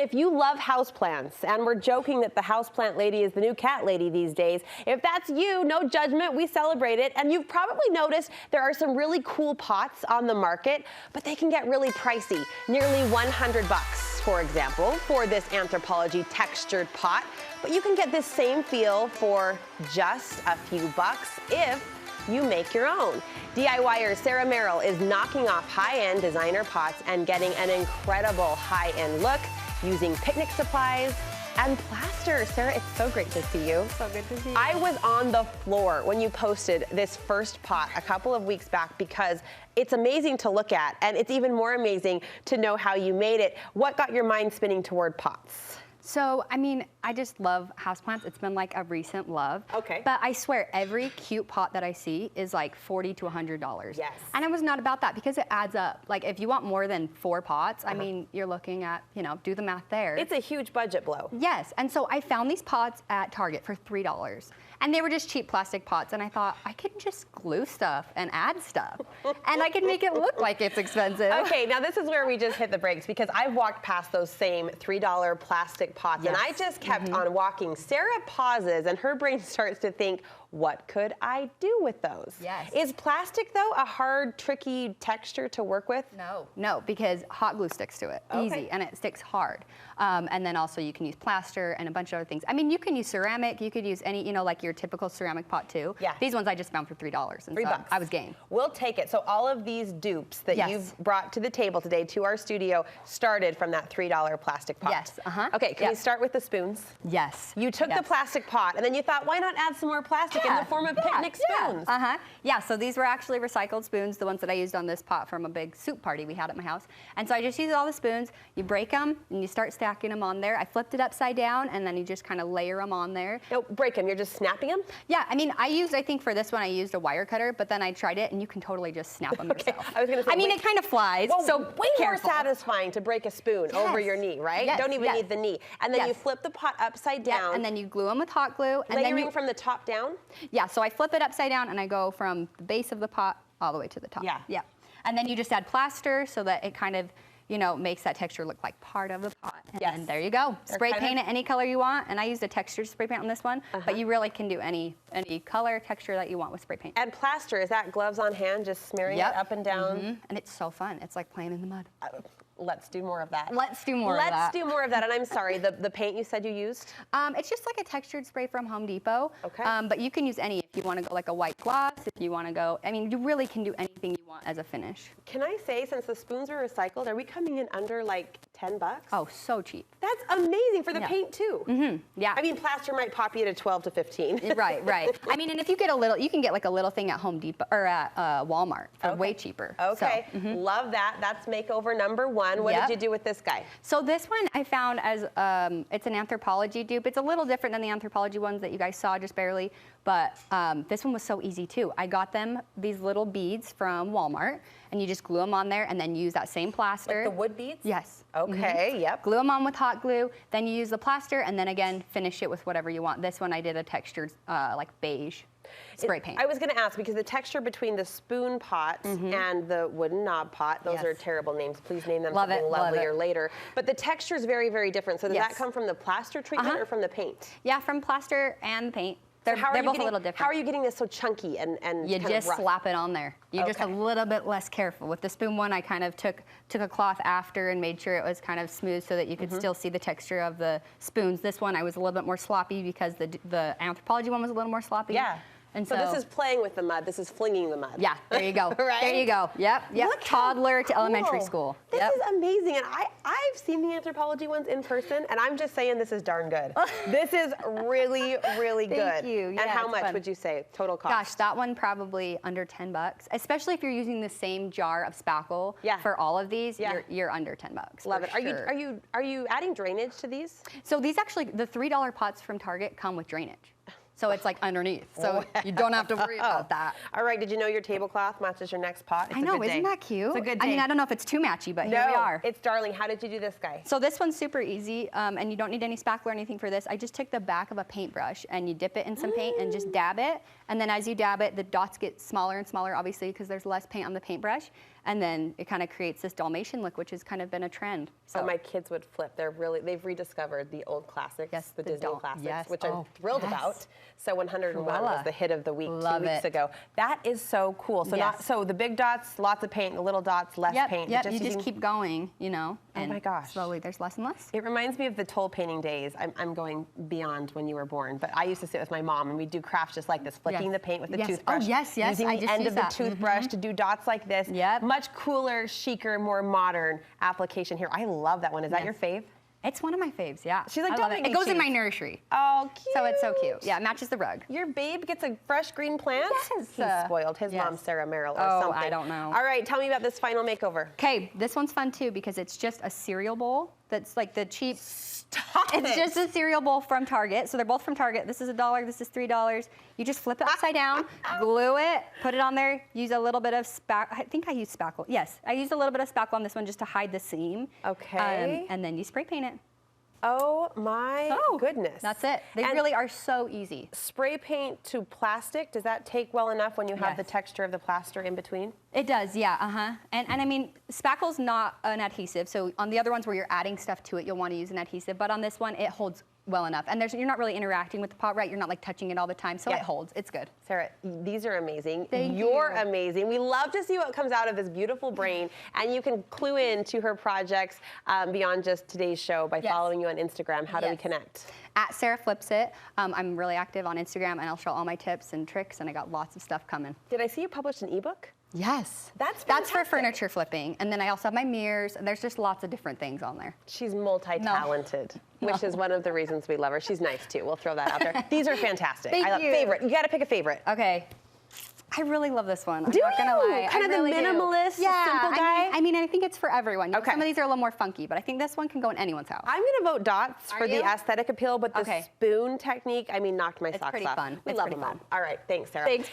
If you love houseplants, and we're joking that the houseplant lady is the new cat lady these days, if that's you, no judgment, we celebrate it. And you've probably noticed there are some really cool pots on the market, but they can get really pricey, nearly 100 bucks, for example, for this Anthropology textured pot. But you can get this same feel for just a few bucks if you make your own. DIYer Sarah Merrill is knocking off high-end designer pots and getting an incredible high-end look using picnic supplies and plaster. Sarah, it's so great to see you. So good to see you. I was on the floor when you posted this first pot a couple of weeks back because it's amazing to look at, and it's even more amazing to know how you made it. What got your mind spinning toward pots? So, I mean, I just love houseplants. It's been like a recent love. Okay. But I swear, every cute pot that I see is like $40 to $100. Yes. And I was not about that because it adds up. Like, if you want more than 4 pots, I mean, you're looking at, do the math there. It's a huge budget blow. Yes. And so I found these pots at Target for $3. And they were just cheap plastic pots. And I thought, I could just glue stuff and add stuff. And I can make it look like it's expensive. Okay, now this is where we just hit the brakes because I've walked past those same $3 plastic pots, yes. and I just kept on walking. Sarah pauses and her brain starts to think, what could I do with those? Yes. Is plastic, though, a hard, tricky texture to work with? No, because hot glue sticks to it. Okay. Easy, and it sticks hard. And then also you can use plaster and a bunch of other things. I mean, you can use ceramic. You could use any, like your typical ceramic pot, too. Yeah. These ones I just found for $3. And $3. So I was game. We'll take it. So all of these dupes that Yes. you've brought to the table today, to our studio, started from that $3 plastic pot. Yes, Okay, can we start with the spoons? Yes. You took the plastic pot, and then you thought, why not add some more plastic in the form of picnic spoons? Yeah, so these were actually recycled spoons, the ones that I used on this pot from a big soup party we had at my house. And so I just used all the spoons. You break them, and you start stacking them on there. I flipped it upside down, and then you just kind of layer them on there. No, break them. You're just snapping them? Yeah, I mean, I think for this one, I used a wire cutter, but then I tried it, and you can totally just snap them yourself. I was going to say, I mean, it kind of flies, well, so way careful. more satisfying to break a spoon over your knee, right? Yes, Don't even need the knee. And then you flip the pot upside down. And then you glue them with hot glue. And layering then you, from the top down? Yeah, so I flip it upside down, and I go from the base of the pot all the way to the top. Yeah. And then you just add plaster so that it kind of, makes that texture look like part of the pot. And then there you go. Spray paint it any color you want. And I used a textured spray paint on this one, but you really can do any color texture that you want with spray paint. And plaster, is that gloves on hand, just smearing it up and down? And it's so fun. It's like playing in the mud. Let's do more of that. Let's do more of that. Let's do more of that. And I'm sorry, the paint you said you used? It's just like a textured spray from Home Depot. Okay. But you can use any. If you want to go like a white gloss, if you want to go, I mean, you really can do anything you want as a finish. Can I say, since the spoons are recycled, are we coming in under like 10 bucks? Oh, so cheap. That's amazing for the paint too. Yeah. I mean, plaster might pop you to 12 to 15. Right. I mean, and if you get a little, you can get like a little thing at Home Depot or at Walmart for way cheaper. Okay, So, love that. That's makeover number one. What did you do with this guy? So this one I found as, it's an Anthropology dupe. It's a little different than the Anthropology ones that you guys saw just barely, but this one was so easy too. I got them these little beads from Walmart, and you just glue them on there and then use that same plaster. Like the wood beads? Yes. Okay, yep. Glue them on with hot glue, then you use the plaster, and then again, finish it with whatever you want. This one I did a textured, like beige spray paint. I was going to ask, because the texture between the spoon pot and the wooden knob pot, those are terrible names. Please name them something lovelier later. But the texture is very, very different. So does that come from the plaster treatment or from the paint? Yeah, from plaster and paint. They're both a little different. How are you getting this so chunky and you just slap it on there. You're just a little bit less careful. With the spoon one, I kind of took a cloth after and made sure it was kind of smooth so that you could still see the texture of the spoons. This one I was a little bit more sloppy because the Anthropology one was a little more sloppy. Yeah. And so this is playing with the mud. This is flinging the mud. Yeah, there you go. Right? There you go. Yep. Look Toddler to elementary school. This is amazing. And I've seen the Anthropology ones in person, and I'm just saying this is darn good. This is really, really good. Thank you. And how much would you say total cost? Gosh, that one probably under 10 bucks, especially if you're using the same jar of spackle for all of these, you're under 10 bucks. Love it. Are you adding drainage to these? So these actually, the $3 pots from Target come with drainage. So it's like underneath. So you don't have to worry about that. All right, did you know your tablecloth matches your next pot? It's I know, a good isn't day. that cute? It's a good day. I mean, I don't know if it's too matchy, but here we are. It's darling. How did you do this guy? So this one's super easy, and you don't need any spackle or anything for this. I just took the back of a paintbrush and you dip it in some paint and just dab it. And then as you dab it, the dots get smaller and smaller, obviously, because there's less paint on the paintbrush. And then it kind of creates this Dalmatian look, which has kind of been a trend. So my kids would flip. They've rediscovered the old classics, Yes, the Disney classics, yes. which I'm thrilled about. So 101 was the hit of the week Love 2 weeks ago. That is so cool. So so the big dots, lots of paint, the little dots, less paint. Yep, you just keep going, you know. Oh my gosh. Slowly, there's less and less. It reminds me of the toll painting days. I'm going beyond when you were born, but I used to sit with my mom and we'd do crafts just like this, flicking the paint with the toothbrush. Oh, yes, using I the just end use of that. the toothbrush to do dots like this. Yep. Much cooler, chicer, more modern application here. I love that one. Is that your fave? It's one of my faves, yeah. She's like, I don't love make it. me It goes in choose. my nursery. Oh, cute. So it's so cute. Yeah, it matches the rug. Your babe gets a fresh green plant? Yes. He's spoiled. His mom's Sarah Merrill or Oh, something. I don't know. All right, tell me about this final makeover. Okay, this one's fun too because it's just a cereal bowl that's like the cheap. Stop It's just a cereal bowl from Target. So they're both from Target. This is $1, this is $3. You just flip it upside down, glue it, put it on there, use a little bit of I think I used spackle. Yes, I used a little bit of spackle on this one just to hide the seam. Okay. And then you spray paint it. Oh my goodness. That's it. They really are so easy. Spray paint to plastic, does that take well enough when you have the Yes. texture of the plaster in between? It does, yeah, And I mean, spackle's not an adhesive, so on the other ones where you're adding stuff to it, you'll want to use an adhesive, but on this one, it holds well enough. And you're not really interacting with the pot, right? You're not like touching it all the time, so it holds. It's good. Sarah, these are amazing. Thank You're you. amazing. We love to see what comes out of this beautiful brain, and you can clue in to her projects beyond just today's show by following you on Instagram. How do we connect? At Sarah Flips It. I'm really active on Instagram, and I'll show all my tips and tricks, and I got lots of stuff coming. Did I see you published an ebook? Yes. That's for fantastic. furniture flipping. And then I also have my mirrors, and there's just lots of different things on there. She's multi-talented, which is one of the reasons we love her. She's nice too. We'll throw that out there. These are fantastic. Thank you. Favorite. You got to pick a favorite. Okay. I really love this one. I'm Do not gonna you? lie. Kind I of the really do. minimalist, simple guy? I mean, I think it's for everyone. Okay. Some of these are a little more funky, but I think this one can go in anyone's house. I'm going to vote dots for you? the aesthetic appeal, but the Okay. spoon technique, knocked my socks pretty off. fun. We It's love pretty them all. fun. All right, thanks, Sarah. Thanks.